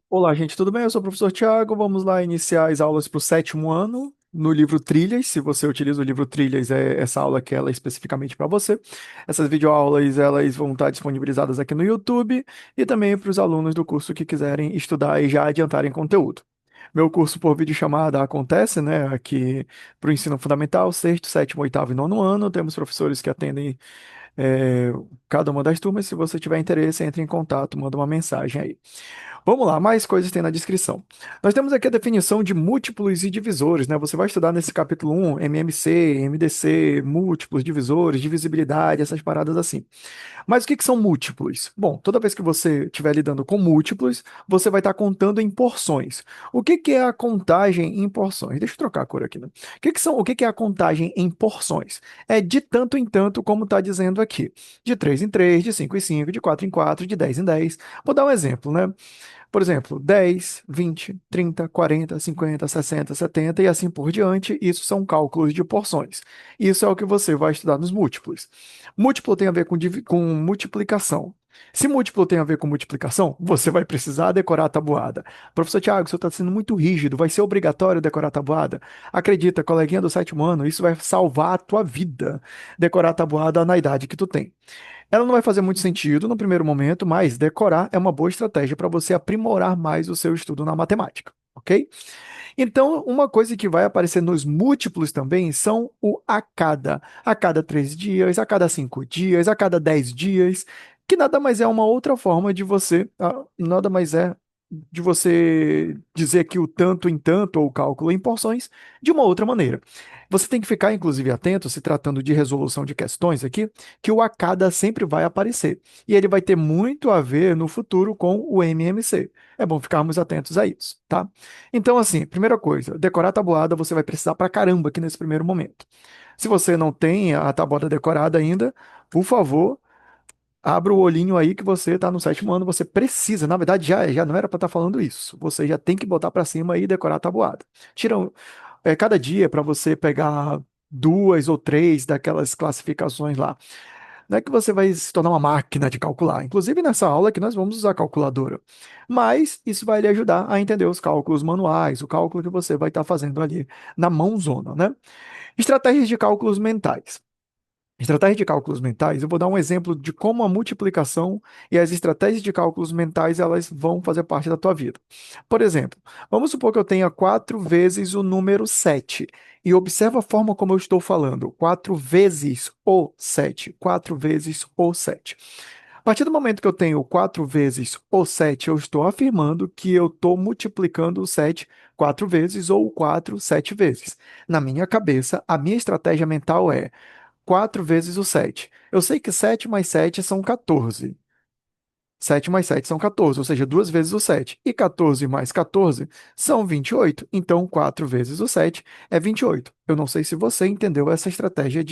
Olá, gente, tudo bem? Eu sou o professor Tiago. Vamos lá iniciar as aulas para o sétimo ano no livro Trilhas. Se você utiliza o livro Trilhas, é essa aula que ela é especificamente para você. Essas videoaulas, elas vão estar disponibilizadas aqui no YouTube e também para os alunos do curso que quiserem estudar e já adiantarem conteúdo. Meu curso por videochamada acontece, né, aqui para o ensino fundamental, sexto, sétimo, oitavo e nono ano. Temos professores que atendem cada uma das turmas. Se você tiver interesse, entre em contato, manda uma mensagem aí. Vamos lá, mais coisas tem na descrição. Nós temos aqui a definição de múltiplos e divisores, né? Você vai estudar nesse capítulo 1, MMC, MDC, múltiplos, divisores, divisibilidade, essas paradas assim. Mas o que que são múltiplos? Bom, toda vez que você estiver lidando com múltiplos, você vai estar contando em porções. O que que é a contagem em porções? Deixa eu trocar a cor aqui, né? O que que é a contagem em porções? É de tanto em tanto, como está dizendo aqui. De 3 em 3, de 5 em 5, de 4 em 4, de 10 em 10. Vou dar um exemplo, né? Por exemplo, 10, 20, 30, 40, 50, 60, 70 e assim por diante. Isso são cálculos de porções. Isso é o que você vai estudar nos múltiplos. Múltiplo tem a ver com multiplicação. Se múltiplo tem a ver com multiplicação, você vai precisar decorar a tabuada. Professor Tiago, isso está sendo muito rígido, vai ser obrigatório decorar a tabuada? Acredita, coleguinha do sétimo ano, isso vai salvar a tua vida, decorar a tabuada na idade que tu tem. Ela não vai fazer muito sentido no primeiro momento, mas decorar é uma boa estratégia para você aprimorar mais o seu estudo na matemática, ok? Então, uma coisa que vai aparecer nos múltiplos também são o a cada 3 dias, a cada 5 dias, a cada 10 dias, que nada mais é uma outra forma de você, nada mais é de você dizer que o tanto em tanto ou o cálculo em porções de uma outra maneira. Você tem que ficar, inclusive, atento, se tratando de resolução de questões aqui, que o a cada sempre vai aparecer. E ele vai ter muito a ver no futuro com o MMC. É bom ficarmos atentos a isso, tá? Então, assim, primeira coisa, decorar a tabuada você vai precisar pra caramba aqui nesse primeiro momento. Se você não tem a tabuada decorada ainda, por favor, abra o olhinho aí que você está no sétimo ano, você precisa, na verdade já não era para estar falando isso. Você já tem que botar para cima e decorar a tabuada. Tira cada dia para você pegar duas ou três daquelas classificações lá. Não é que você vai se tornar uma máquina de calcular. Inclusive nessa aula que nós vamos usar a calculadora. Mas isso vai lhe ajudar a entender os cálculos manuais, o cálculo que você vai estar fazendo ali na mãozona, né? Estratégias de cálculos mentais. Estratégia de cálculos mentais, eu vou dar um exemplo de como a multiplicação e as estratégias de cálculos mentais elas vão fazer parte da tua vida. Por exemplo, vamos supor que eu tenha 4 vezes o número 7 e observa a forma como eu estou falando, 4 vezes o 7, 4 vezes o 7. A partir do momento que eu tenho 4 vezes o 7, eu estou afirmando que eu estou multiplicando o 7 4 vezes ou 4 7 vezes. Na minha cabeça, a minha estratégia mental é 4 vezes o 7. Eu sei que 7 mais 7 são 14. 7 mais 7 são 14, ou seja, 2 vezes o 7. E 14 mais 14 são 28. Então, 4 vezes o 7 é 28. Eu não sei se você entendeu essa estratégia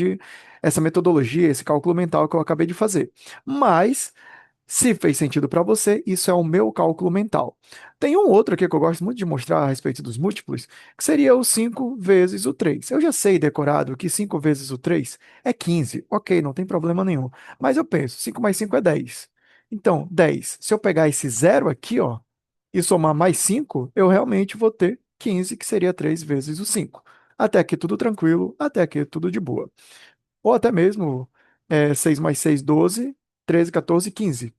essa metodologia, esse cálculo mental que eu acabei de fazer. Mas se fez sentido para você, isso é o meu cálculo mental. Tem um outro aqui que eu gosto muito de mostrar a respeito dos múltiplos, que seria o 5 vezes o 3. Eu já sei decorado que 5 vezes o 3 é 15. Ok, não tem problema nenhum. Mas eu penso, 5 mais 5 é 10. Então, 10. Se eu pegar esse zero aqui, ó, e somar mais 5, eu realmente vou ter 15, que seria 3 vezes o 5. Até aqui tudo tranquilo, até aqui tudo de boa. Ou até mesmo 6 mais 6, 12, 13, 14, 15.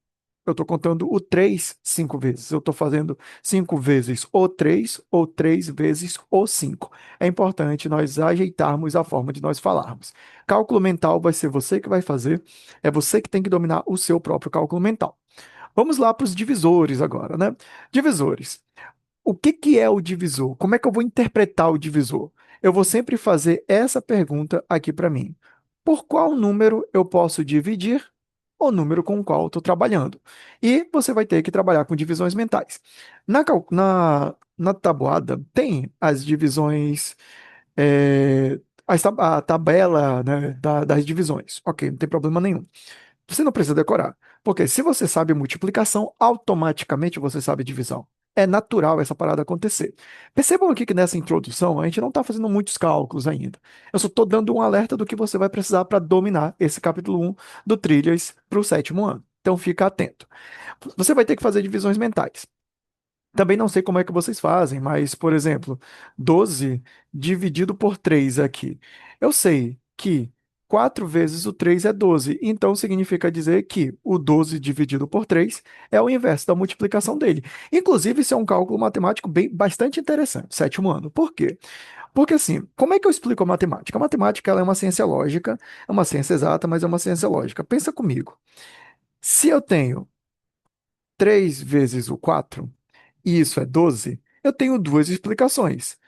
Eu estou contando o 3 5 vezes. Eu estou fazendo 5 vezes o 3 ou 3 vezes o 5. É importante nós ajeitarmos a forma de nós falarmos. Cálculo mental vai ser você que vai fazer, é você que tem que dominar o seu próprio cálculo mental. Vamos lá para os divisores agora, né? Divisores. O que que é o divisor? Como é que eu vou interpretar o divisor? Eu vou sempre fazer essa pergunta aqui para mim. Por qual número eu posso dividir o número com o qual estou trabalhando? E você vai ter que trabalhar com divisões mentais. Na tabuada tem as divisões, a tabela, né, das divisões. Ok, não tem problema nenhum. Você não precisa decorar, porque se você sabe multiplicação, automaticamente você sabe divisão. É natural essa parada acontecer. Percebam aqui que nessa introdução a gente não está fazendo muitos cálculos ainda. Eu só estou dando um alerta do que você vai precisar para dominar esse capítulo 1 do Trilhas para o sétimo ano. Então fica atento. Você vai ter que fazer divisões mentais. Também não sei como é que vocês fazem, mas, por exemplo, 12 dividido por 3 aqui. Eu sei que 4 vezes o 3 é 12, então significa dizer que o 12 dividido por 3 é o inverso da multiplicação dele. Inclusive, isso é um cálculo matemático bastante interessante, sétimo ano. Por quê? Porque assim, como é que eu explico a matemática? A matemática ela é uma ciência lógica, é uma ciência exata, mas é uma ciência lógica. Pensa comigo. Se eu tenho 3 vezes o 4 e isso é 12, eu tenho duas explicações.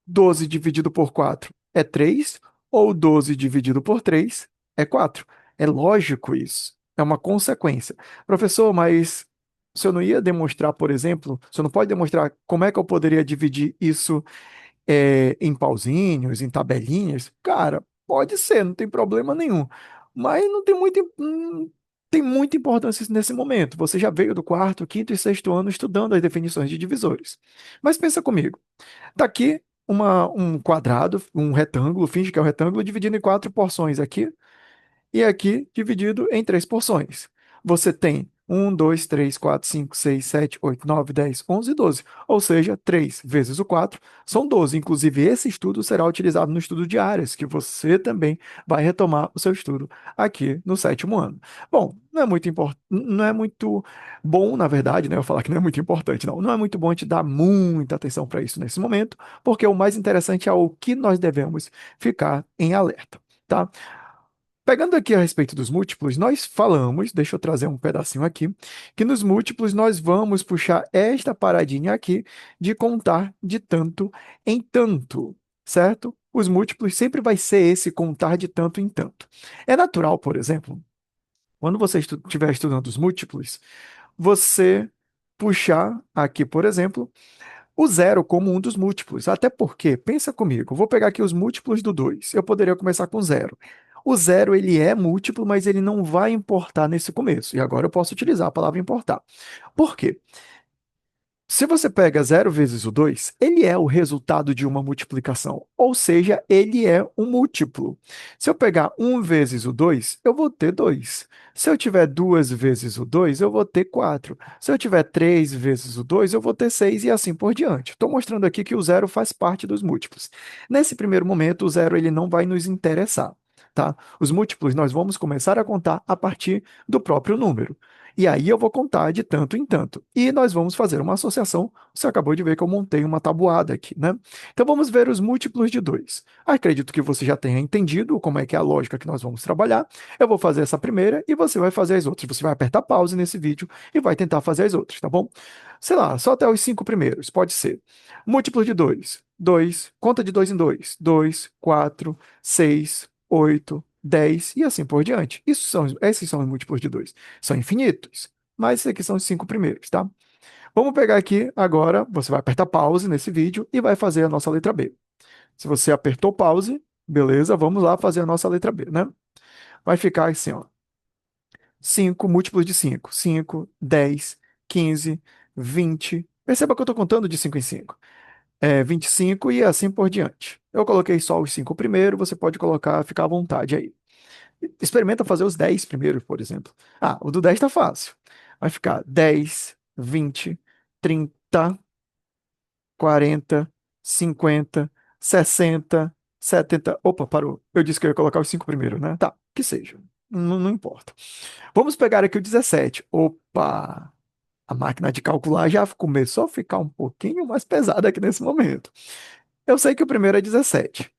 12 dividido por 4 é 3, ou 12 dividido por 3 é 4. É lógico isso. É uma consequência. Professor, mas se eu não ia demonstrar, por exemplo, você não pode demonstrar como é que eu poderia dividir isso em pauzinhos, em tabelinhas? Cara, pode ser, não tem problema nenhum. Mas não tem tem muita importância isso nesse momento. Você já veio do quarto, quinto e sexto ano estudando as definições de divisores. Mas pensa comigo. Tá aqui um quadrado, um retângulo, finge que é um retângulo, dividido em quatro porções aqui e aqui dividido em três porções. Você tem 1, 2, 3, 4, 5, 6, 7, 8, 9, 10, 11, 12. Ou seja, 3 vezes o 4 são 12. Inclusive, esse estudo será utilizado no estudo de áreas, que você também vai retomar o seu estudo aqui no sétimo ano. Bom, não é muito bom, na verdade, né? Eu falar que não é muito importante, não. Não é muito bom a gente dar muita atenção para isso nesse momento, porque o mais interessante é o que nós devemos ficar em alerta. Tá? Pegando aqui a respeito dos múltiplos, nós falamos, deixa eu trazer um pedacinho aqui, que nos múltiplos nós vamos puxar esta paradinha aqui de contar de tanto em tanto, certo? Os múltiplos sempre vai ser esse contar de tanto em tanto. É natural, por exemplo, quando você estiver estudando os múltiplos, você puxar aqui, por exemplo, o zero como um dos múltiplos. Até porque, pensa comigo, vou pegar aqui os múltiplos do 2. Eu poderia começar com zero. O zero, ele é múltiplo, mas ele não vai importar nesse começo. E agora eu posso utilizar a palavra importar. Por quê? Se você pega zero vezes o 2, ele é o resultado de uma multiplicação, ou seja, ele é um múltiplo. Se eu pegar um vezes o 2, eu vou ter 2. Se eu tiver 2 vezes o 2, eu vou ter 4. Se eu tiver 3 vezes o 2, eu vou ter 6 e assim por diante. Estou mostrando aqui que o zero faz parte dos múltiplos. Nesse primeiro momento, o zero ele não vai nos interessar. Tá? Os múltiplos nós vamos começar a contar a partir do próprio número. E aí eu vou contar de tanto em tanto. E nós vamos fazer uma associação. Você acabou de ver que eu montei uma tabuada aqui, né? Então vamos ver os múltiplos de 2. Acredito que você já tenha entendido como é que é a lógica que nós vamos trabalhar. Eu vou fazer essa primeira e você vai fazer as outras. Você vai apertar pause nesse vídeo e vai tentar fazer as outras, tá bom? Sei lá, só até os 5 primeiros, pode ser. Múltiplo de 2. 2, conta de 2 em 2. 2, 4, 6, 8, 10 e assim por diante. Esses são os múltiplos de 2. São infinitos, mas esses aqui são os 5 primeiros, tá? Vamos pegar aqui agora, você vai apertar pause nesse vídeo e vai fazer a nossa letra B. Se você apertou pause, beleza, vamos lá fazer a nossa letra B, né? Vai ficar assim, ó. 5 múltiplos de 5. 5, 10, 15, 20. Perceba que eu estou contando de 5 em 5. 25 e assim por diante. Eu coloquei só os 5 primeiro, você pode colocar, ficar à vontade aí. Experimenta fazer os 10 primeiro, por exemplo. Ah, o do 10 tá fácil. Vai ficar 10, 20, 30, 40, 50, 60, 70. Opa, parou. Eu disse que eu ia colocar os 5 primeiro, né? Tá, que seja. Não importa. Vamos pegar aqui o 17. Opa! A máquina de calcular já começou a ficar um pouquinho mais pesada aqui nesse momento. Eu sei que o primeiro é 17.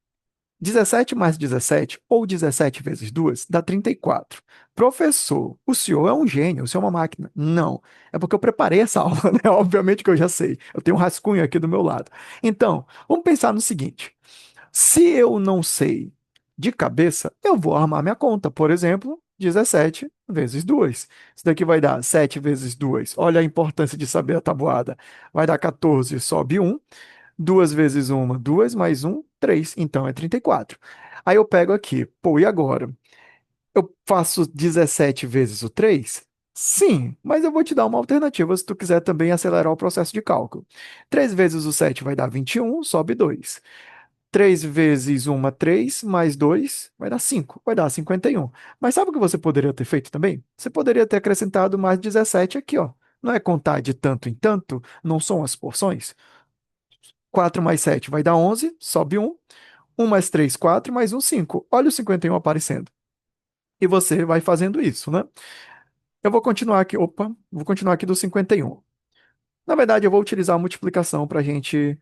17 mais 17, ou 17 vezes 2, dá 34. Professor, o senhor é um gênio, o senhor é uma máquina. Não, é porque eu preparei essa aula, né? Obviamente que eu já sei. Eu tenho um rascunho aqui do meu lado. Então, vamos pensar no seguinte: se eu não sei de cabeça, eu vou armar minha conta. Por exemplo, 17 vezes 2. Isso daqui vai dar 7 vezes 2. Olha a importância de saber a tabuada. Vai dar 14, sobe 1. 2 vezes uma, 2 mais um, 3. Então é 34. Aí eu pego aqui, pô, e agora? Eu faço 17 vezes o 3? Sim, mas eu vou te dar uma alternativa se tu quiser também acelerar o processo de cálculo. 3 vezes o 7 vai dar 21, sobe 2. 3 vezes uma, 3, mais 2, vai dar 5, vai dar 51. Mas sabe o que você poderia ter feito também? Você poderia ter acrescentado mais 17 aqui, ó. Não é contar de tanto em tanto? Não são as porções? 4 mais 7 vai dar 11, sobe um. 1 mais 3, 4, mais um, 5. Olha o 51 aparecendo. E você vai fazendo isso, né? Eu vou continuar aqui, opa, vou continuar aqui do 51. Na verdade, eu vou utilizar a multiplicação para a gente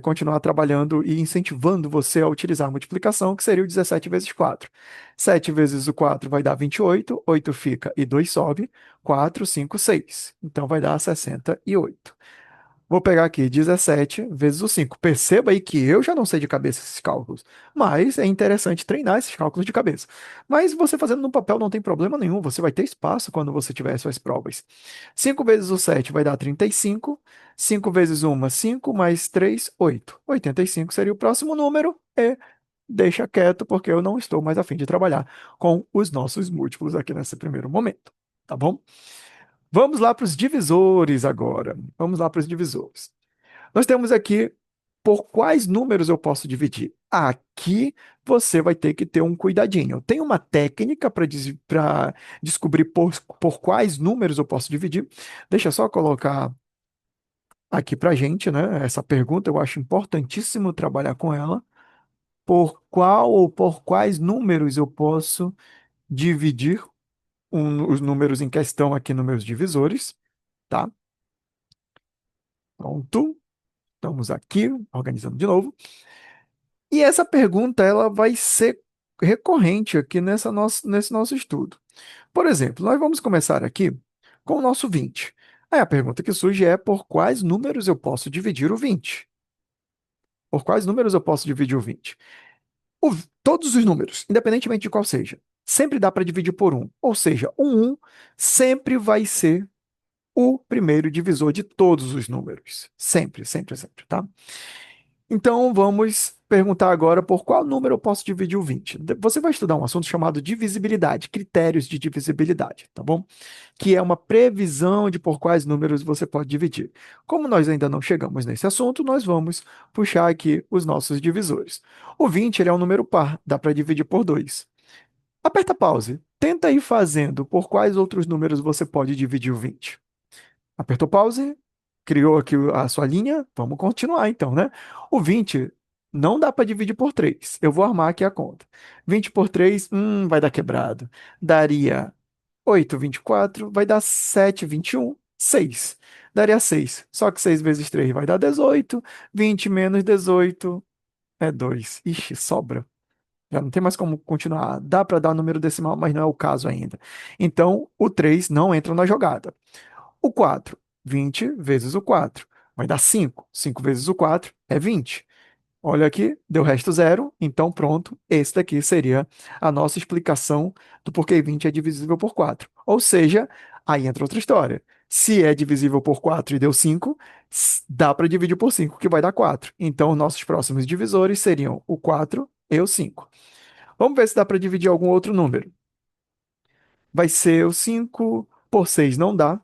continuar trabalhando e incentivando você a utilizar a multiplicação, que seria o 17 vezes 4. 7 vezes o 4 vai dar 28, 8 fica e 2 sobe, 4, 5, 6. Então vai dar 68. Vou pegar aqui 17 vezes o 5. Perceba aí que eu já não sei de cabeça esses cálculos, mas é interessante treinar esses cálculos de cabeça. Mas você fazendo no papel não tem problema nenhum, você vai ter espaço quando você tiver suas provas. 5 vezes o 7 vai dar 35. 5 vezes 1, 5, mais 3, 8. 85 seria o próximo número e deixa quieto, porque eu não estou mais a fim de trabalhar com os nossos múltiplos aqui nesse primeiro momento, tá bom? Vamos lá para os divisores agora. Vamos lá para os divisores. Nós temos aqui por quais números eu posso dividir. Aqui você vai ter que ter um cuidadinho. Tem uma técnica para descobrir por quais números eu posso dividir. Deixa eu só colocar aqui para a gente, né? Essa pergunta eu acho importantíssimo trabalhar com ela. Por qual ou por quais números eu posso dividir os números em questão aqui nos meus divisores, tá? Pronto. Estamos aqui, organizando de novo. E essa pergunta ela vai ser recorrente aqui nesse nosso estudo. Por exemplo, nós vamos começar aqui com o nosso 20. Aí a pergunta que surge é por quais números eu posso dividir o 20? Por quais números eu posso dividir o 20? Todos os números, independentemente de qual seja, sempre dá para dividir por um. Ou seja, o 1 sempre vai ser o primeiro divisor de todos os números. Sempre, sempre, sempre, tá? Então vamos perguntar agora por qual número eu posso dividir o 20. Você vai estudar um assunto chamado divisibilidade, critérios de divisibilidade, tá bom? Que é uma previsão de por quais números você pode dividir. Como nós ainda não chegamos nesse assunto, nós vamos puxar aqui os nossos divisores. O 20 ele é um número par, dá para dividir por 2. Aperta pause. Tenta ir fazendo por quais outros números você pode dividir o 20. Apertou pause, criou aqui a sua linha, vamos continuar então, né? O 20 não dá para dividir por 3. Eu vou armar aqui a conta. 20 por 3, vai dar quebrado. Daria 8, 24, vai dar 7, 21, 6. Daria 6. Só que 6 vezes 3 vai dar 18. 20 menos 18 é 2. Ixi, sobra. Já não tem mais como continuar. Dá para dar número decimal, mas não é o caso ainda. Então, o 3 não entra na jogada. O 4, 20 vezes o 4, vai dar 5. 5 vezes o 4 é 20. Olha aqui, deu resto zero, então pronto, esse daqui seria a nossa explicação do porquê 20 é divisível por 4. Ou seja, aí entra outra história. Se é divisível por 4 e deu 5, dá para dividir por 5, que vai dar 4. Então, nossos próximos divisores seriam o 4 e o 5. Vamos ver se dá para dividir algum outro número. Vai ser o 5 por 6, não dá.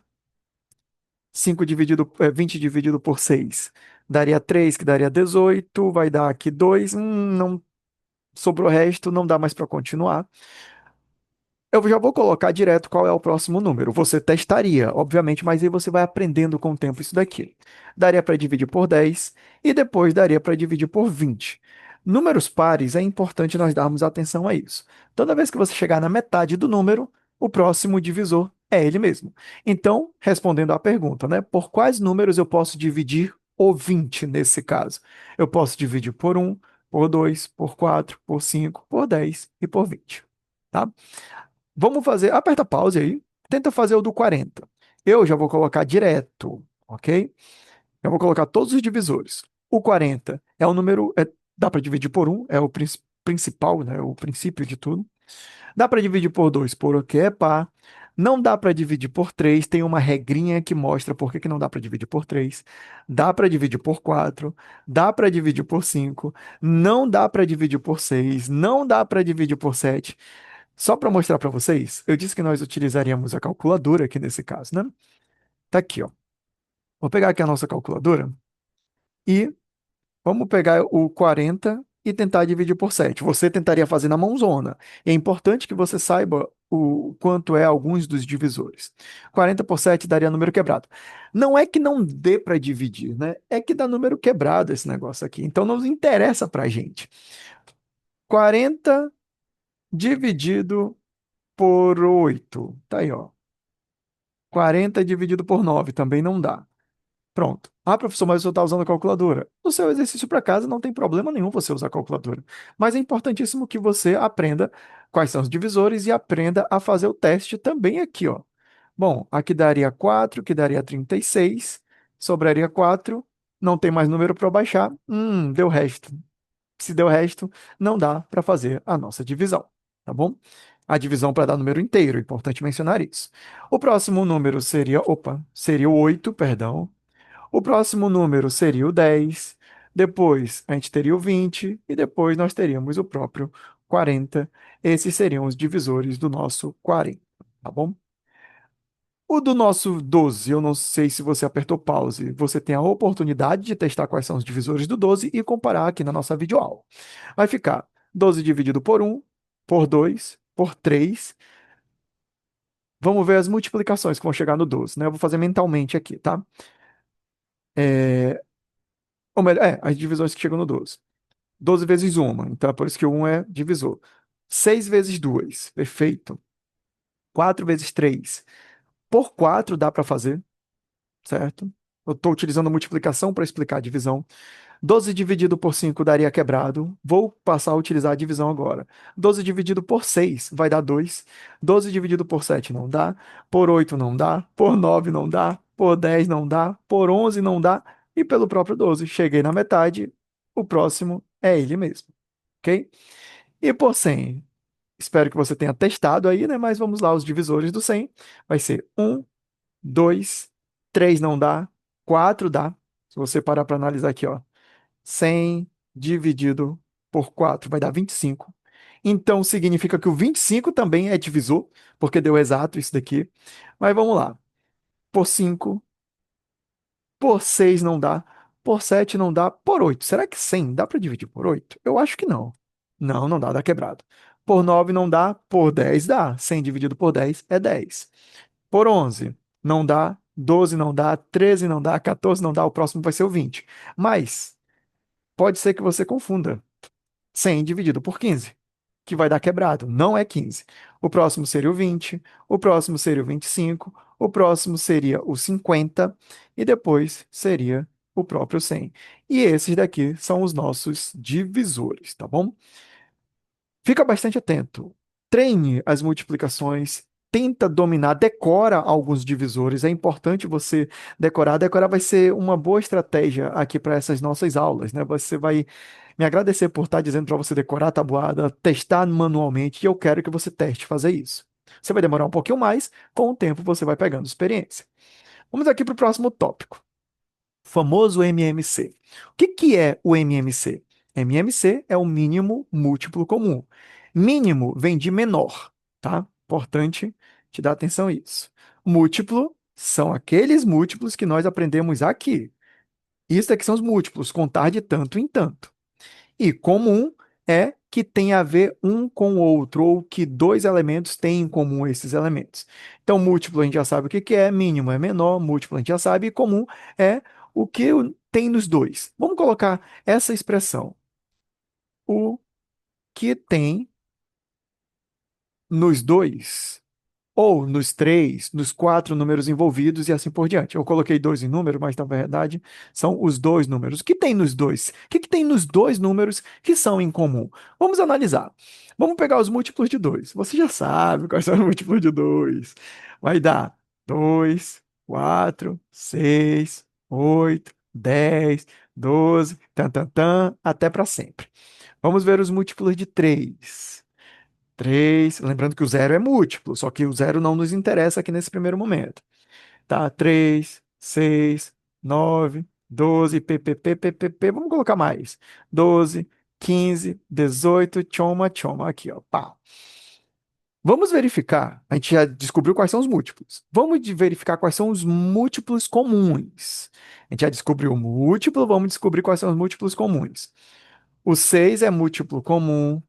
20 dividido por 6 daria 3, que daria 18, vai dar aqui 2, não sobrou resto, não dá mais para continuar. Eu já vou colocar direto qual é o próximo número. Você testaria, obviamente, mas aí você vai aprendendo com o tempo isso daqui. Daria para dividir por 10 e depois daria para dividir por 20. Números pares é importante nós darmos atenção a isso. Toda vez que você chegar na metade do número, o próximo divisor é ele mesmo. Então, respondendo à pergunta, né? Por quais números eu posso dividir o 20 nesse caso? Eu posso dividir por 1, por 2, por 4, por 5, por 10 e por 20. Tá? Vamos fazer, aperta pause aí, tenta fazer o do 40. Eu já vou colocar direto, ok? Eu vou colocar todos os divisores. O 40 é o número, dá para dividir por um, é o principal, né? O princípio de tudo. Dá para dividir por 2, por o que é par. Não dá para dividir por 3, tem uma regrinha que mostra por que não dá para dividir por 3. Dá para dividir por 4, dá para dividir por 5, não dá para dividir por 6, não dá para dividir por 7. Só para mostrar para vocês, eu disse que nós utilizaríamos a calculadora aqui nesse caso, né? Tá aqui, ó. Vou pegar aqui a nossa calculadora e vamos pegar o 40 e tentar dividir por 7. Você tentaria fazer na mãozona. E é importante que você saiba quanto é alguns dos divisores. 40 por 7 daria número quebrado. Não é que não dê para dividir, né? É que dá número quebrado esse negócio aqui. Então não interessa para a gente. 40 dividido por 8. Tá aí, ó. 40 dividido por 9 também não dá. Pronto. Ah, professor, mas você está usando a calculadora. No seu exercício para casa não tem problema nenhum você usar a calculadora. Mas é importantíssimo que você aprenda quais são os divisores e aprenda a fazer o teste também aqui, ó. Bom, aqui daria 4, que daria 36. Sobraria 4. Não tem mais número para baixar. Deu resto. Se deu resto, não dá para fazer a nossa divisão, tá bom? A divisão para dar número inteiro, é importante mencionar isso. O próximo número seria, seria o 8, perdão. O próximo número seria o 10. Depois a gente teria o 20 e depois nós teríamos o próprio 40. Esses seriam os divisores do nosso 40, tá bom? O do nosso 12, eu não sei se você apertou pause. Você tem a oportunidade de testar quais são os divisores do 12 e comparar aqui na nossa videoaula. Vai ficar 12 dividido por 1, por 2, por 3. Vamos ver as multiplicações que vão chegar no 12, né? Eu vou fazer mentalmente aqui, tá? É, ou melhor, as divisões que chegam no 12. 12 vezes 1, então é por isso que o 1 é divisor. 6 vezes 2, perfeito. 4 vezes 3. Por 4 dá para fazer, certo? Eu estou utilizando a multiplicação para explicar a divisão. 12 dividido por 5 daria quebrado. Vou passar a utilizar a divisão agora. 12 dividido por 6 vai dar 2. 12 dividido por 7 não dá. Por 8 não dá. Por 9 não dá. Por 10 não dá. Por 11 não dá. E pelo próprio 12. Cheguei na metade. O próximo é ele mesmo. Ok? E por 100. Espero que você tenha testado aí, né? Mas vamos lá, os divisores do 100. Vai ser 1, 2, 3 não dá. 4 dá. Se você parar para analisar aqui, ó. 100 dividido por 4 vai dar 25. Então significa que o 25 também é divisor, porque deu exato isso daqui. Mas vamos lá. Por 5, por 6 não dá, por 7 não dá, por 8. Será que 100 dá para dividir por 8? Eu acho que não. Não, não dá, dá quebrado. Por 9 não dá, por 10 dá. 100 dividido por 10 é 10. Por 11 não dá, 12 não dá, 13 não dá, 14 não dá, o próximo vai ser o 20. Mas pode ser que você confunda 100 dividido por 15, que vai dar quebrado. Não é 15. O próximo seria o 20, o próximo seria o 25, o próximo seria o 50 e depois seria o próprio 100. E esses daqui são os nossos divisores, tá bom? Fica bastante atento. Treine as multiplicações, tenta dominar, decora alguns divisores. É importante você decorar. Decorar vai ser uma boa estratégia aqui para essas nossas aulas, né? Você vai me agradecer por estar dizendo para você decorar a tabuada, testar manualmente, e eu quero que você teste fazer isso. Você vai demorar um pouquinho mais, com o tempo você vai pegando experiência. Vamos aqui para o próximo tópico famoso MMC. O que que é o MMC? MMC é o mínimo múltiplo comum. Mínimo vem de menor, tá? Importante te dar atenção a isso. Múltiplo são aqueles múltiplos que nós aprendemos aqui. Isso aqui são os múltiplos, contar de tanto em tanto. E comum é que tem a ver um com o outro, ou que dois elementos têm em comum esses elementos. Então, múltiplo a gente já sabe o que que é, mínimo é menor, múltiplo a gente já sabe, e comum é o que tem nos dois. Vamos colocar essa expressão. O que tem nos dois. Ou nos três, nos quatro números envolvidos e assim por diante. Eu coloquei dois em número, mas na verdade são os dois números. O que tem nos dois? O que que tem nos dois números que são em comum? Vamos analisar. Vamos pegar os múltiplos de 2. Você já sabe quais são os múltiplos de 2. Vai dar 2, 4, 6, 8, 10, 12, até para sempre. Vamos ver os múltiplos de 3. 3, lembrando que o zero é múltiplo, só que o zero não nos interessa aqui nesse primeiro momento. Tá? 3, 6, 9, 12, pppp, vamos colocar mais. 12, 15, 18, tchoma, tchoma. Aqui, ó. Pá. Vamos verificar. A gente já descobriu quais são os múltiplos. Vamos verificar quais são os múltiplos comuns. A gente já descobriu o múltiplo, vamos descobrir quais são os múltiplos comuns. O 6 é múltiplo comum.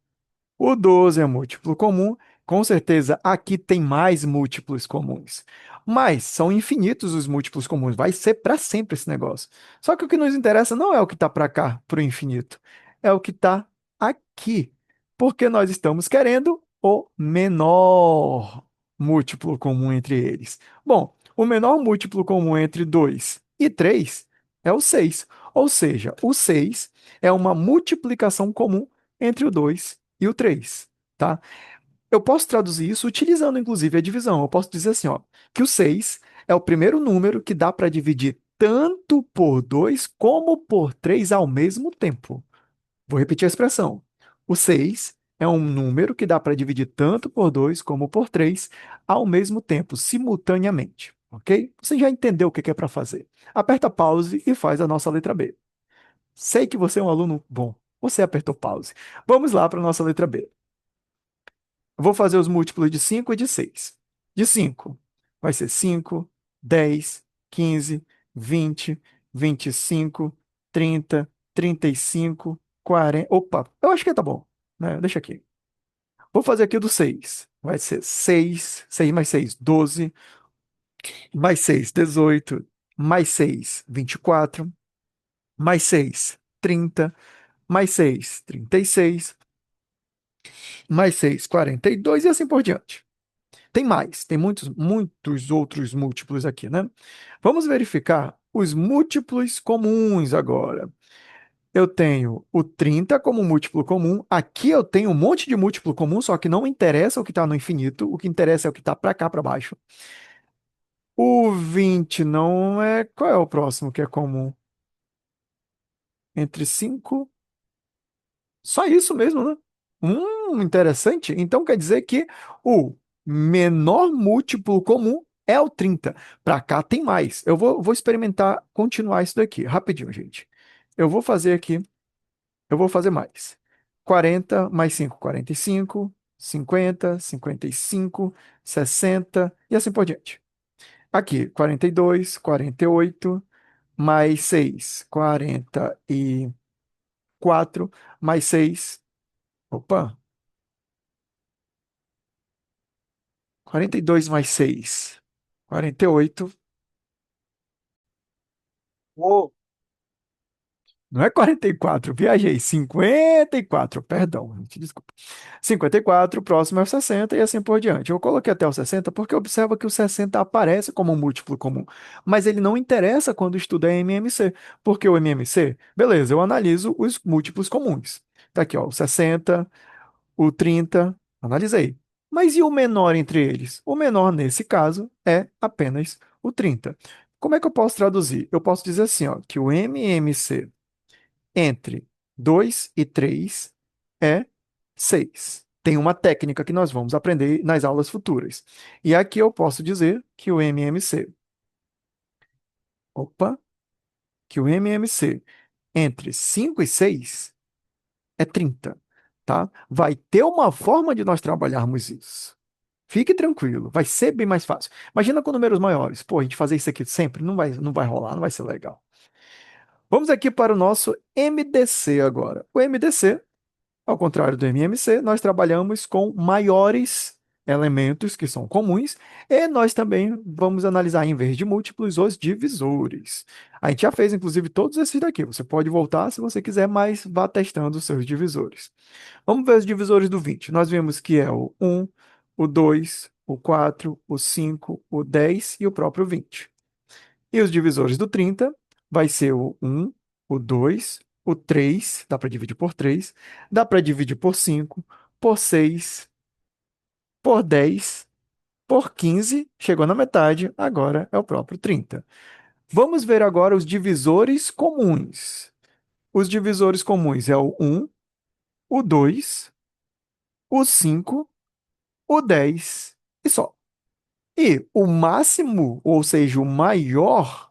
O 12 é múltiplo comum Com certeza, aqui tem mais múltiplos comuns. Mas são infinitos os múltiplos comuns. Vai ser para sempre esse negócio. Só que o que nos interessa não é o que está para cá, para o infinito. É o que está aqui. Porque nós estamos querendo o menor múltiplo comum entre eles. Bom, o menor múltiplo comum entre 2 e 3 é o 6. Ou seja, o 6 é uma multiplicação comum entre o 2 e o 3. Tá? Eu posso traduzir isso utilizando, inclusive, a divisão. Eu posso dizer assim, ó, que o 6 é o primeiro número que dá para dividir tanto por 2 como por 3 ao mesmo tempo. Vou repetir a expressão. O 6 é um número que dá para dividir tanto por 2 como por 3 ao mesmo tempo, simultaneamente. Ok? Você já entendeu o que é para fazer. Aperta pause e faz a nossa letra B. Sei que você é um aluno bom. Você apertou pause. Vamos lá para a nossa letra B. Vou fazer os múltiplos de 5 e de 6. De 5 vai ser 5, 10, 15, 20, 25, 30, 35, 40. Opa, eu acho que tá bom, né? Deixa aqui. Vou fazer aqui o do 6. Vai ser 6, 6 mais 6, 12, mais 6, 18, mais 6, 24, mais 6, 30, mais 6, 36, mais 6, 42 e assim por diante. Tem mais, tem muitos, muitos outros múltiplos aqui, né? Vamos verificar os múltiplos comuns agora. Eu tenho o 30 como múltiplo comum. Aqui eu tenho um monte de múltiplo comum, só que não interessa o que está no infinito. O que interessa é o que está para cá, para baixo. O 20 não é. Qual é o próximo que é comum? Entre 5. Só isso mesmo, né? Interessante. Então quer dizer que o menor múltiplo comum é o 30. Para cá tem mais. Eu vou experimentar continuar isso daqui. Rapidinho, gente. Eu vou fazer aqui. Eu vou fazer mais. 40 mais 5, 45. 50, 55, 60 e assim por diante. Aqui, 42, 48, mais 6, 44, mais 6. Opa, 42 mais 6, 48. Uou. Não é 44, viajei. 54, perdão, gente, desculpa. 54, próximo é o 60 e assim por diante. Eu coloquei até o 60 porque observa que o 60 aparece como um múltiplo comum, mas ele não interessa quando estuda MMC, porque o MMC, beleza, eu analiso os múltiplos comuns. Tá aqui, ó, o 60, o 30, analisei. Mas e o menor entre eles? O menor, nesse caso, é apenas o 30. Como é que eu posso traduzir? Eu posso dizer assim, ó, que o MMC entre 2 e 3 é 6. Tem uma técnica que nós vamos aprender nas aulas futuras. E aqui eu posso dizer que o MMC, opa, que o MMC entre 5 e 6 é 30, tá? Vai ter uma forma de nós trabalharmos isso. Fique tranquilo, vai ser bem mais fácil. Imagina com números maiores. Pô, a gente fazer isso aqui sempre não vai rolar, não vai ser legal. Vamos aqui para o nosso MDC agora. O MDC, ao contrário do MMC, nós trabalhamos com maiores elementos que são comuns e nós também vamos analisar, em vez de múltiplos, os divisores. A gente já fez, inclusive, todos esses daqui. Você pode voltar se você quiser, mas vá testando os seus divisores. Vamos ver os divisores do 20. Nós vimos que é o 1, o 2, o 4, o 5, o 10 e o próprio 20. E os divisores do 30 vai ser o 1, o 2, o 3, dá para dividir por 3, dá para dividir por 5, por 6, por 10, por 15, chegou na metade, agora é o próprio 30. Vamos ver agora os divisores comuns. Os divisores comuns é o 1, o 2, o 5, o 10 e só. E o máximo, ou seja, o maior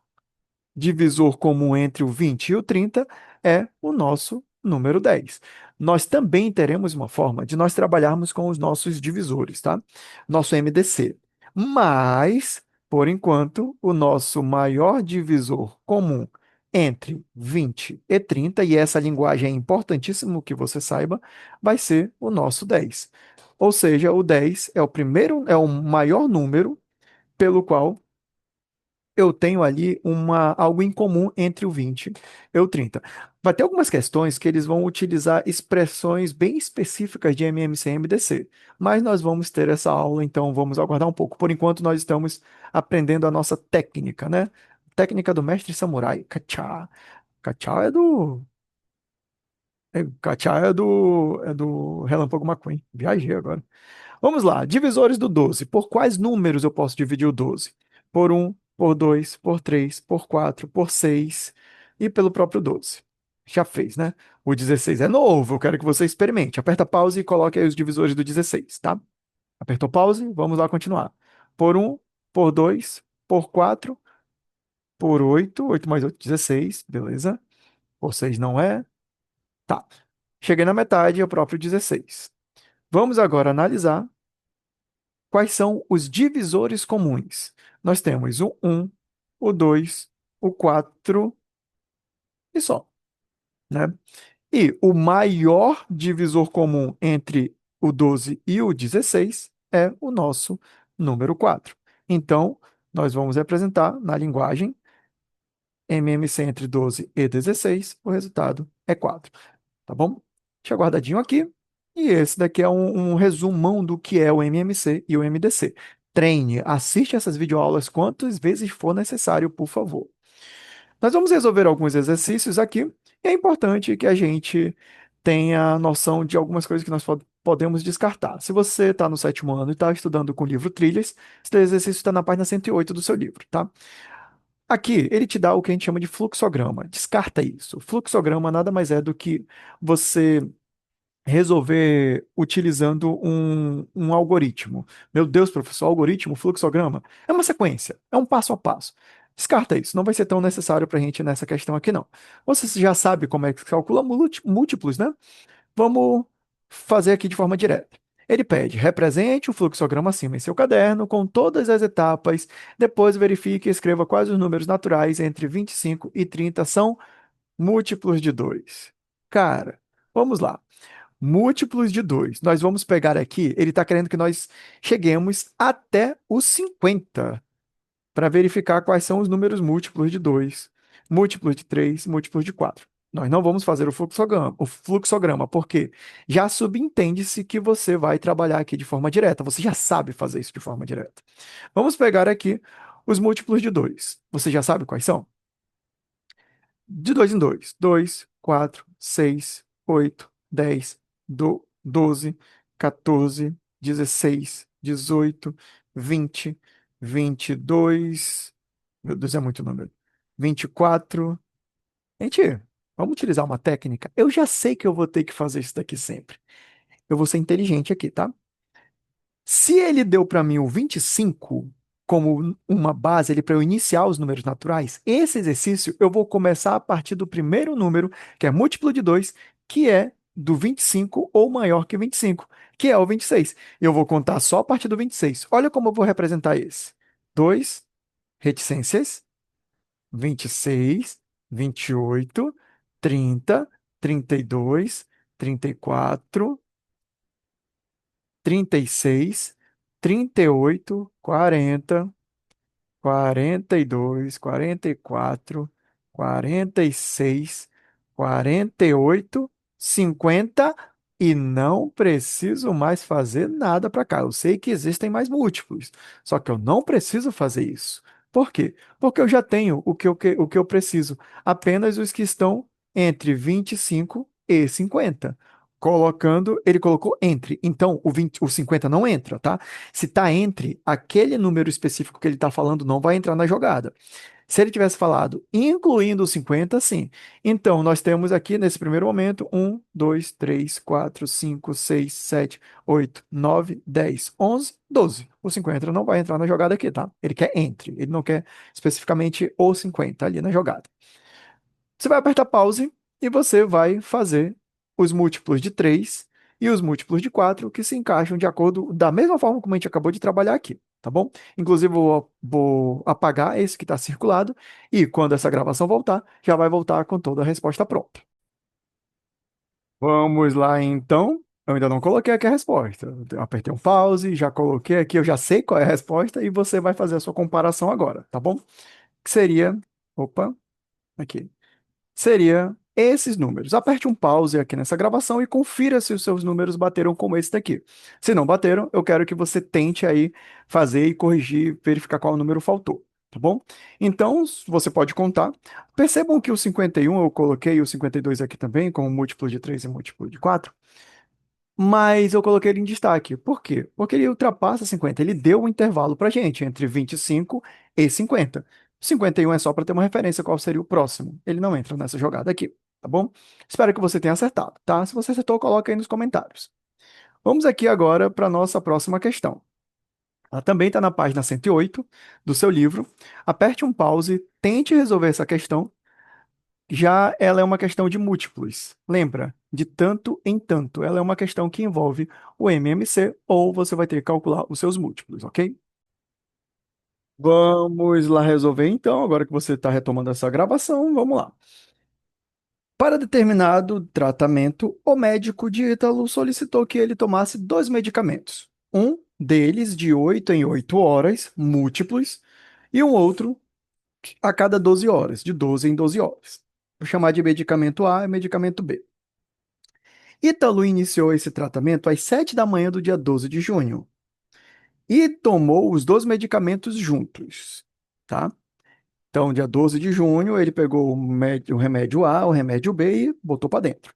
divisor comum entre o 20 e o 30 é o nosso número 10. Nós também teremos uma forma de nós trabalharmos com os nossos divisores, tá? Nosso MDC. Mas, por enquanto, o nosso maior divisor comum entre 20 e 30, e essa linguagem é importantíssimo que você saiba, vai ser o nosso 10. Ou seja, o 10 é o primeiro, é o maior número pelo qual eu tenho ali algo em comum entre o 20 e o 30. Vai ter algumas questões que eles vão utilizar expressões bem específicas de MMC e MDC, mas nós vamos ter essa aula, então vamos aguardar um pouco. Por enquanto, nós estamos aprendendo a nossa técnica, né? Técnica do mestre samurai, Kacha. Kacha é do Relâmpago McQueen. Viajei agora. Vamos lá, divisores do 12. Por quais números eu posso dividir o 12? Por um, por 2, por 3, por 4, por 6 e pelo próprio 12. Já fez, né? O 16 é novo, eu quero que você experimente. Aperta pause e coloque aí os divisores do 16, tá? Apertou pause, vamos lá continuar. Por um, por 2, por 4, por 8, 8 mais 8, 16, beleza. Por 6 não é. Tá. Cheguei na metade, é o próprio 16. Vamos agora analisar quais são os divisores comuns. Nós temos o 1, o 2, o 4 e só, né? E o maior divisor comum entre o 12 e o 16 é o nosso número 4. Então, nós vamos representar na linguagem MMC entre 12 e 16, o resultado é 4, tá bom? Deixa guardadinho aqui. E esse daqui é um resumão do que é o MMC e o MDC. Treine, assiste essas videoaulas quantas vezes for necessário, por favor. Nós vamos resolver alguns exercícios aqui, e é importante que a gente tenha noção de algumas coisas que nós podemos descartar. Se você está no sétimo ano e está estudando com o livro Trilhas, esse exercício está na página 108 do seu livro, tá? Aqui, ele te dá o que a gente chama de fluxograma. Descarta isso. Fluxograma nada mais é do que você resolver utilizando um algoritmo. Meu Deus, professor, algoritmo, fluxograma? É uma sequência, é um passo a passo. Descarta isso, não vai ser tão necessário para a gente nessa questão aqui, não. Você já sabe como é que se calcula múltiplos, né? Vamos fazer aqui de forma direta. Ele pede, represente o fluxograma acima em seu caderno, com todas as etapas, depois verifique e escreva quais os números naturais entre 25 e 30 são múltiplos de 2. Cara, vamos lá. Múltiplos de 2. Nós vamos pegar aqui, ele está querendo que nós cheguemos até os 50 para verificar quais são os números múltiplos de 2, múltiplos de 3, múltiplos de 4. Nós não vamos fazer o fluxograma, porque já subentende-se que você vai trabalhar aqui de forma direta. Você já sabe fazer isso de forma direta. Vamos pegar aqui os múltiplos de 2. Você já sabe quais são? De 2 em 2. 2, 4, 6, 8, 10, 12, 14, 16, 18, 20, 22. Meu Deus, é muito número. 24. Gente, vamos utilizar uma técnica. Eu já sei que eu vou ter que fazer isso daqui sempre. Eu vou ser inteligente aqui, tá? Se ele deu para mim o 25 como uma base ali para eu iniciar os números naturais, esse exercício eu vou começar a partir do primeiro número, que é múltiplo de 2, que é do 25 ou maior que 25, que é o 26. Eu vou contar só a partir do 26. Olha como eu vou representar esse. 2 reticências, 26, 28, 30, 32, 34, 36, 38, 40, 42, 44, 46, 48, 50 e não preciso mais fazer nada para cá. Eu sei que existem mais múltiplos, só que eu não preciso fazer isso. Por quê? Porque eu já tenho o que eu preciso, apenas os que estão entre 25 e 50. Ele colocou entre, então o 50 não entra, tá? Se está entre aquele número específico que ele está falando, não vai entrar na jogada. Se ele tivesse falado incluindo os 50, sim. Então, nós temos aqui nesse primeiro momento 1, 2, 3, 4, 5, 6, 7, 8, 9, 10, 11, 12. O 50 não vai entrar na jogada aqui, tá? Ele quer entre, ele não quer especificamente o 50 ali na jogada. Você vai apertar pause e você vai fazer os múltiplos de 3 e os múltiplos de 4 que se encaixam de acordo da mesma forma como a gente acabou de trabalhar aqui, tá bom? Inclusive, eu vou apagar esse que está circulado e quando essa gravação voltar, já vai voltar com toda a resposta pronta. Vamos lá, então. Eu ainda não coloquei aqui a resposta. Eu apertei um pause, já coloquei aqui, eu já sei qual é a resposta e você vai fazer a sua comparação agora, tá bom? Que seria, opa, aqui. Seria esses números. Aperte um pause aqui nessa gravação e confira se os seus números bateram com esse daqui. Se não bateram, eu quero que você tente aí fazer e corrigir, verificar qual número faltou, tá bom? Então, você pode contar. Percebam que o 51 eu coloquei o 52 aqui também, com múltiplo de 3 e múltiplo de 4. Mas eu coloquei ele em destaque. Por quê? Porque ele ultrapassa 50. Ele deu um intervalo para gente entre 25 e 50. 51 é só para ter uma referência qual seria o próximo. Ele não entra nessa jogada aqui, tá bom? Espero que você tenha acertado, tá? Se você acertou, coloca aí nos comentários. Vamos aqui agora para a nossa próxima questão. Ela também está na página 108 do seu livro. Aperte um pause, tente resolver essa questão. Já ela é uma questão de múltiplos. Lembra? De tanto em tanto. Ela é uma questão que envolve o MMC, ou você vai ter que calcular os seus múltiplos, ok? Vamos lá resolver então, agora que você está retomando essa gravação, vamos lá. Para determinado tratamento, o médico de Ítalo solicitou que ele tomasse dois medicamentos. Um deles de 8 em 8 horas, múltiplos, e um outro a cada 12 horas, de 12 em 12 horas. Vou chamar de medicamento A e medicamento B. Ítalo iniciou esse tratamento às 7 da manhã do dia 12 de junho e tomou os dois medicamentos juntos, tá? Então, dia 12 de junho, ele pegou o remédio A, o remédio B e botou para dentro.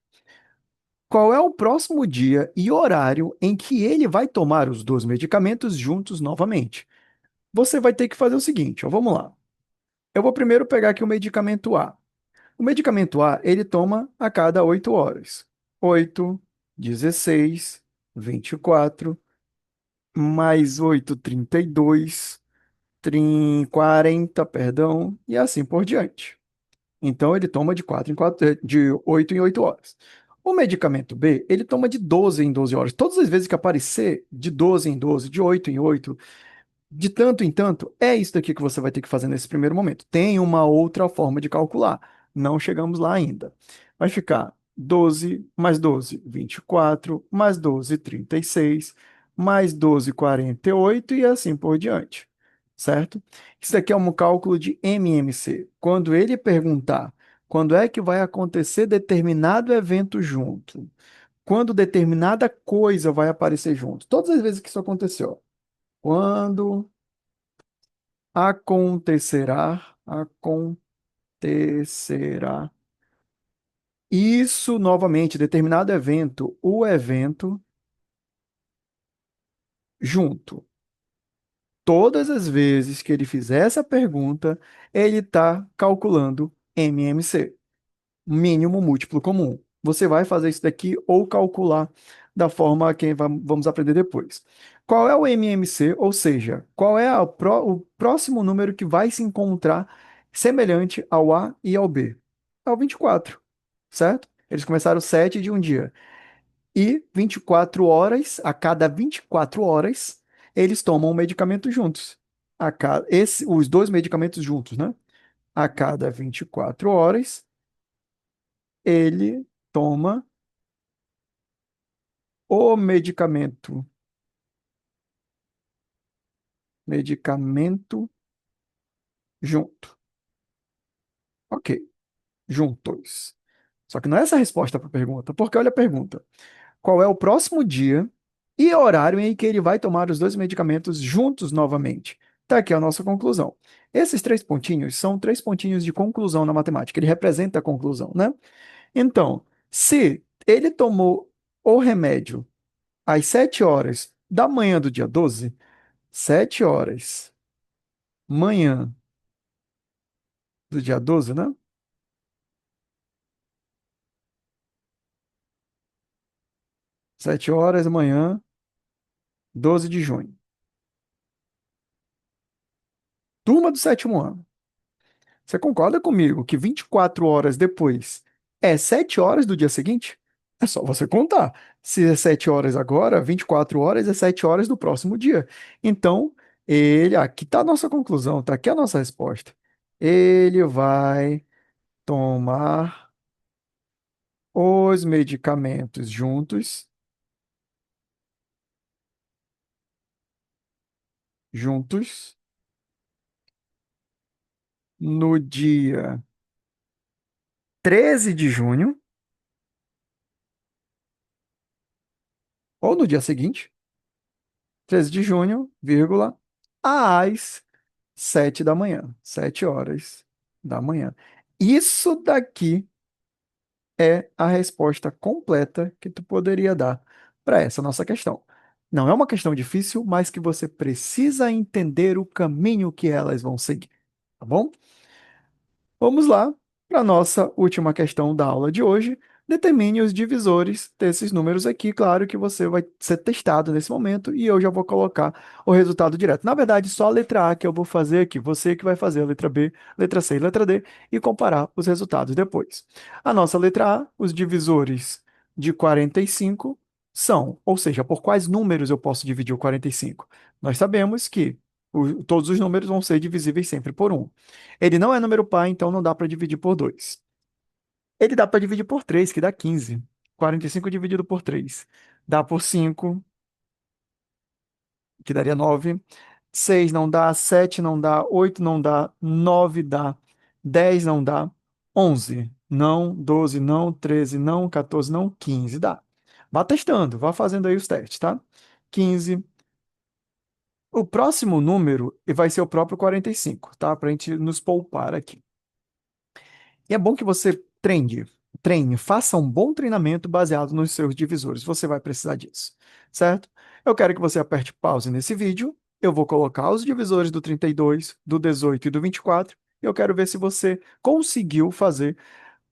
Qual é o próximo dia e horário em que ele vai tomar os dois medicamentos juntos novamente? Você vai ter que fazer o seguinte, ó, vamos lá. Eu vou primeiro pegar aqui o medicamento A. O medicamento A, ele toma a cada 8 horas. 8, 16, 24, mais 8, 32, 40, perdão, e assim por diante. Então, ele toma de 4 em 4, de 8 em 8 horas. O medicamento B, ele toma de 12 em 12 horas. Todas as vezes que aparecer de 12 em 12, de 8 em 8, de tanto em tanto, é isso daqui que você vai ter que fazer nesse primeiro momento. Tem uma outra forma de calcular. Não chegamos lá ainda. Vai ficar 12 mais 12, 24, mais 12, 36, mais 12, 48 e assim por diante. Certo? Isso daqui é um cálculo de MMC. Quando ele perguntar quando é que vai acontecer determinado evento junto, quando determinada coisa vai aparecer junto. Todas as vezes que isso aconteceu. Quando acontecerá. Isso novamente, determinado evento, o evento junto. Todas as vezes que ele fizer essa pergunta, ele está calculando MMC, mínimo múltiplo comum. Você vai fazer isso daqui ou calcular da forma que vamos aprender depois. Qual é o MMC? Ou seja, qual é o próximo número que vai se encontrar semelhante ao A e ao B? É o 24, certo? Eles começaram 7 de um dia. E 24 horas, a cada 24 horas, eles tomam um medicamento juntos. Os dois medicamentos juntos, né? A cada 24 horas, ele toma o medicamento junto. Ok, juntos. Só que não é essa a resposta para a pergunta, porque olha a pergunta. Qual é o próximo dia e horário em que ele vai tomar os dois medicamentos juntos novamente? Tá aqui a nossa conclusão. Esses três pontinhos são três pontinhos de conclusão na matemática. Ele representa a conclusão, né? Então, se ele tomou o remédio às 7 horas da manhã do dia 12, 7 horas, manhã do dia 12, né? 7 horas, manhã, 12 de junho. Turma do sétimo ano. Você concorda comigo que 24 horas depois é 7 horas do dia seguinte? É só você contar. Se é 7 horas agora, 24 horas é 7 horas do próximo dia. Então, aqui está a nossa conclusão, está aqui a nossa resposta. Ele vai tomar os medicamentos juntos juntos no dia 13 de junho, ou no dia seguinte, 13 de junho, vírgula, às 7 da manhã, 7 horas da manhã. Isso daqui é a resposta completa que tu poderia dar para essa nossa questão. Não é uma questão difícil, mas que você precisa entender o caminho que elas vão seguir, tá bom? Vamos lá para a nossa última questão da aula de hoje. Determine os divisores desses números aqui. Claro que você vai ser testado nesse momento e eu já vou colocar o resultado direto. Na verdade, só a letra A que eu vou fazer aqui. Você que vai fazer a letra B, letra C e letra D e comparar os resultados depois. A nossa letra A, os divisores de 45 são, ou seja, por quais números eu posso dividir o 45? Nós sabemos que todos os números vão ser divisíveis sempre por um. Ele não é número par, então não dá para dividir por 2. Ele dá para dividir por 3, que dá 15. 45 dividido por 3 dá por 5, que daria 9. 6 não dá, 7 não dá, 8 não dá, 9 dá, 10 não dá, 11 não, 12 não, 13 não, 14 não, 15 dá. Vá testando, vá fazendo aí os testes, tá? 15. O próximo número vai ser o próprio 45, tá? Para a gente nos poupar aqui. E é bom que você treine, faça um bom treinamento baseado nos seus divisores. Você vai precisar disso, certo? Eu quero que você aperte pause nesse vídeo. Eu vou colocar os divisores do 32, do 18 e do 24. E eu quero ver se você conseguiu fazer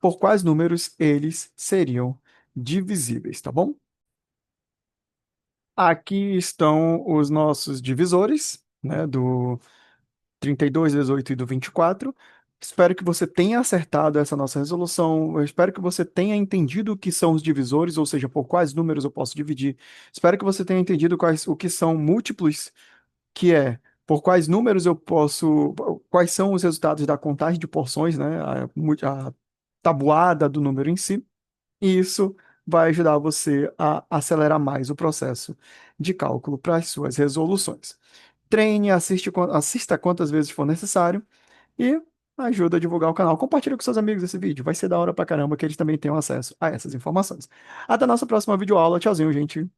por quais números eles seriam divisíveis, tá bom? Aqui estão os nossos divisores, né, do 32, 18 e do 24. Espero que você tenha acertado essa nossa resolução. Eu espero que você tenha entendido o que são os divisores, ou seja, por quais números eu posso dividir. Espero que você tenha entendido o que são múltiplos, que é por quais números eu posso, quais são os resultados da contagem de porções, né? A tabuada do número em si. E isso vai ajudar você a acelerar mais o processo de cálculo para as suas resoluções. Treine, assista quantas vezes for necessário e ajuda a divulgar o canal. Compartilha com seus amigos esse vídeo. Vai ser da hora pra caramba que eles também tenham acesso a essas informações. Até a nossa próxima videoaula. Tchauzinho, gente.